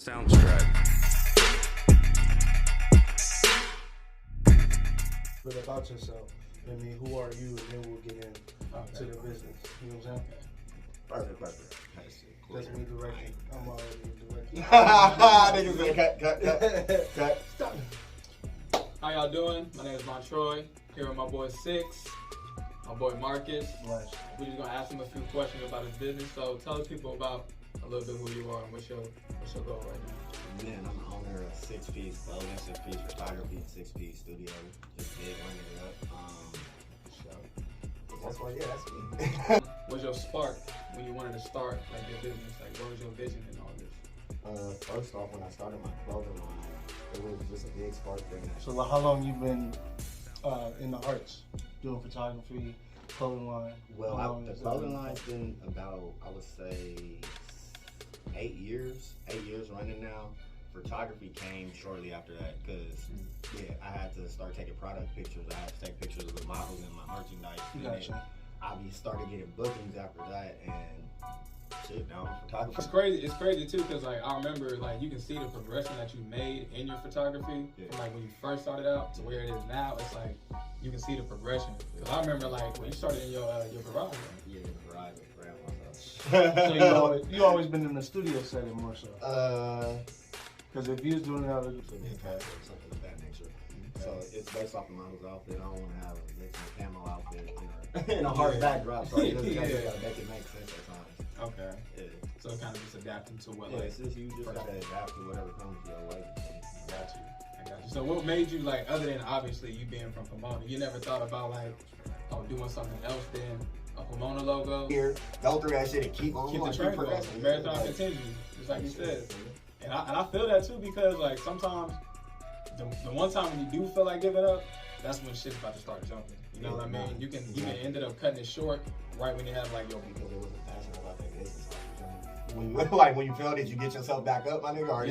Soundstripe. But about yourself. I mean, who are you? And then we'll get into the business. You know what I'm saying? Perfect. That's me directing. I'm already directing. Niggas cut. Stop. How y'all doing? My name is Montroy. Here with my boy Six, my boy Marcus. Bless. We're just gonna ask him a few questions about his business. So tell the people about a little bit who you are and what's your goal right now. Man, I'm the owner of SixP Clothing, SixP Photography, and SixP Studio. Just big running it up. That's why, yeah, that's me. What's your spark when you wanted to start like your business? Like, what was your vision in all this? First off, when I started my clothing line, it was just a big spark thing. So how long you been in the arts, doing photography, clothing line? Well, the clothing line's been about, I would say, 8 years running now. Photography came shortly after that because, I had to start taking product pictures. I had to take pictures of the models and my merchandise. Gotcha. I started getting bookings after that, and shit, now I'm a photographer. It's crazy too, because like I remember, like you can see the progression that you made in your photography from like when you first started out to where it is now. It's like you can see the progression. Because I remember like when you started in your garage. Yeah, the garage with grandma. So you always been in the studio setting more so. Because if you was doing it out of the something of that nature. So it's based off the model's outfit. I don't want to have a camo outfit in a hard backdrop. So you just gotta make it make sense at times. Okay. Yeah. So kind of just adapting to what It's just you just gotta adapt to whatever comes your way. I got you. So what made you like, other than obviously you being from Pomona, you never thought about like doing something else than a Pomona logo? Here, go through that shit and keep on Keep the train going. Marathon continues, just like you said. And I feel that too, because like sometimes the one time when you do feel like giving up, that's when shit's about to start jumping. You know what I mean? You can end up cutting it short right when you have like your because it wasn't passionate about that business. When you feel, did you get yourself back up, my nigga? Or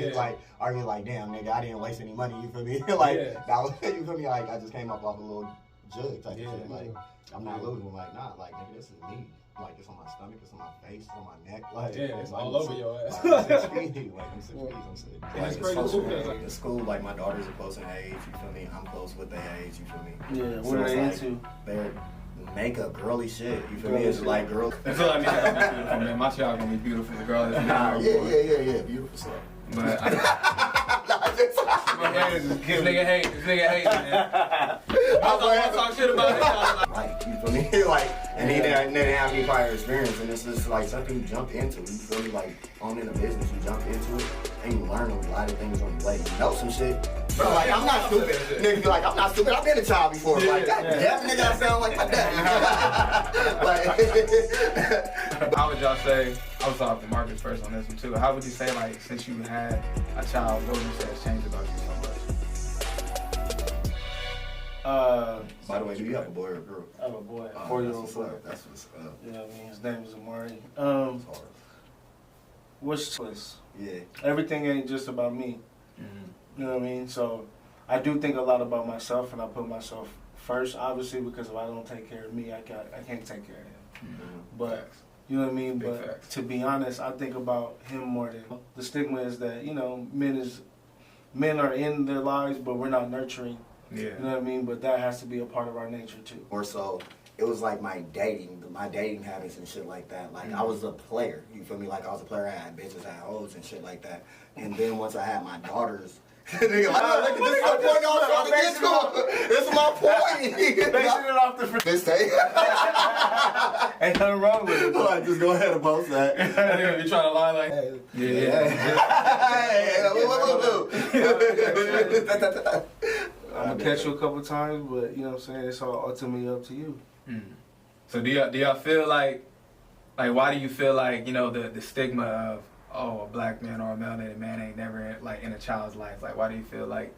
are you like, damn nigga, I didn't waste any money, you feel me? That was, you feel me? Like I just came up off a little jug type of shit. Like I'm not losing, like nigga, this is me. Like it's on my stomach, it's on my face, it's on my neck. Like it's all over your ass. Like, I'm 6 feet. I'm 6 feet. I'm 6. And it's Like, crazy too. in school, like my daughters are close in age. You feel me? I'm close with their age. You feel me? Yeah. What are they into? They're makeup, girly shit. You feel me? It's like girl. That's all I need to be beautiful, man. My child gonna be beautiful. The girl is yeah. Beautiful stuff. But this nigga hate, man. I was gonna talk shit about it. Like, you feel me? Like, and he didn't have any prior experience, and it's just like something you jump into. You feel me? Like, owning a business, you jump into it, and you learn a lot of things on the way. You know some shit. Bro, like, I'm not stupid. Niggas be like, I'm not stupid. I've been a child before. Like, that nigga, I sound like my daddy. Like, how would y'all say, I was talking to Marcus first on this one too, how would you say, like, since you had a child, what would you say has changed about you so much? By the way, do you have a boy or a girl? I have a boy, 4-year-old boy. That's what's up. You know what I mean? His name is Amari. What's choice? Yeah. Everything ain't just about me. You know what I mean? So I do think a lot about myself, and I put myself first, obviously, because if I don't take care of me, I can't take care of him. But you know what I mean? Big but facts. To be honest, I think about him more than the stigma is that, you know, men are in their lives, but we're not nurturing. Yeah. You know what I mean? But that has to be a part of our nature too. Or so it was like my dating habits and shit like that. Like I was a player, you feel me? Like I was a player, I had bitches, I had hoes and shit like that. And then once I had my daughters, nigga, like, look at this point on trying to get to. This is my point. Basing it off the this day. Ain't nothing wrong with it. Like, just go ahead and post that. You trying to lie like I'm gonna catch you a couple times, but you know what I'm saying? It's all ultimately up to you. So do y'all feel like why do you feel like, you know, the stigma of, oh, a black man or a melanated man ain't never like in a child's life? Like, why do you feel like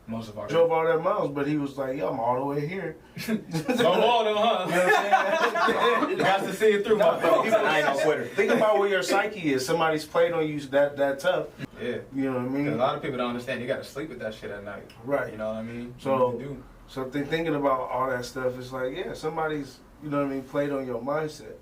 most of our drove all that miles, but he was like, yo, I'm all the way here. No more though, huh? You know what I'm saying? You have to see it through my face. I ain't no quitter. Think about where your psyche is. Somebody's played on you that tough. Yeah. You know what I mean? A lot of people don't understand. You got to sleep with that shit at night. Right. You know what I mean? So thinking about all that stuff, it's like, yeah, somebody's, you know what I mean, played on your mindset.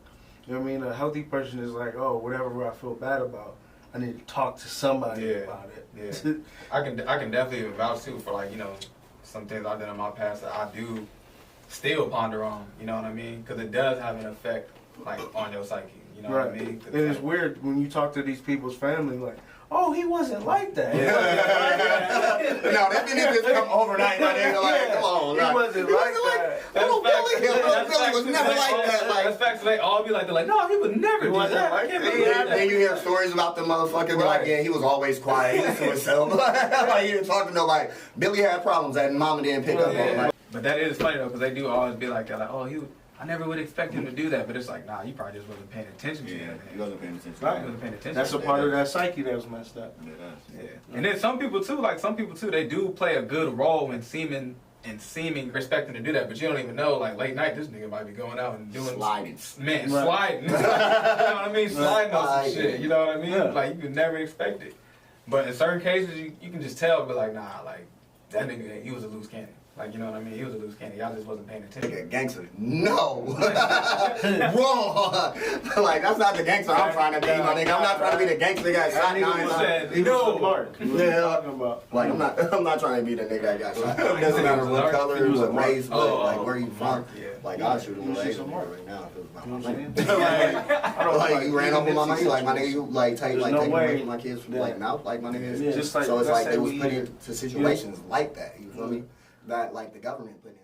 You know what I mean? A healthy person is like, oh, whatever I feel bad about, I need to talk to somebody Yeah. about it. Yeah. I can definitely vouch too for like, you know, some things I've done in my past that I do still ponder on, you know what I mean? Because it does have an effect like on your psyche, you know what I mean? And it's weird when you talk to these people's family, like, oh, he wasn't like that. No, that didn't just come overnight. My nigga, like, come on, he wasn't like that. Little Billy was never like that. Like, that's facts. They all be like, they're like, no, he would never do that. I can't believe that. then you hear stories about the motherfucker. Be like, yeah, he was always quiet. He was to himself. Like, he didn't talk to nobody. Billy had problems that mama didn't pick up on. Like, but that is funny though, because they do always be like that, like, oh, I never would expect him to do that, but it's like, nah, you probably just wasn't paying attention to him. he wasn't paying attention. Right. He wasn't paying attention. That's a part of that psyche that was messed up. Yeah. And then some people too, they do play a good role in seeming expecting to do that, but you don't even know, like, late night, this nigga might be going out and doing sliding. Man, sliding. You know what I mean? Sliding on some shit. You know what I mean? Yeah. Like, you could never expect it. But in certain cases, you can just tell, but like, nah, like, that nigga, he was a loose cannon. Like, you know what I mean? He was a loose cannon. Y'all just wasn't paying attention. Nigga, gangster. No. Wrong. Like, that's not the gangster I'm trying to be, my nigga. I'm not trying to be the gangster that got shot 9 times. He was a mark. Yeah. Talking about. Like, I'm not trying to be the nigga that got shot. It doesn't matter what color, what race, like where you from. Like, I'll shoot him with an Asian right now if it was my money. Like, you ran up on my money, like, my nigga, you, like, take away my kids from, like, mouth, like, my nigga. Just like, so it's like, they was put into situations like that, you feel me? That, like, the government put in.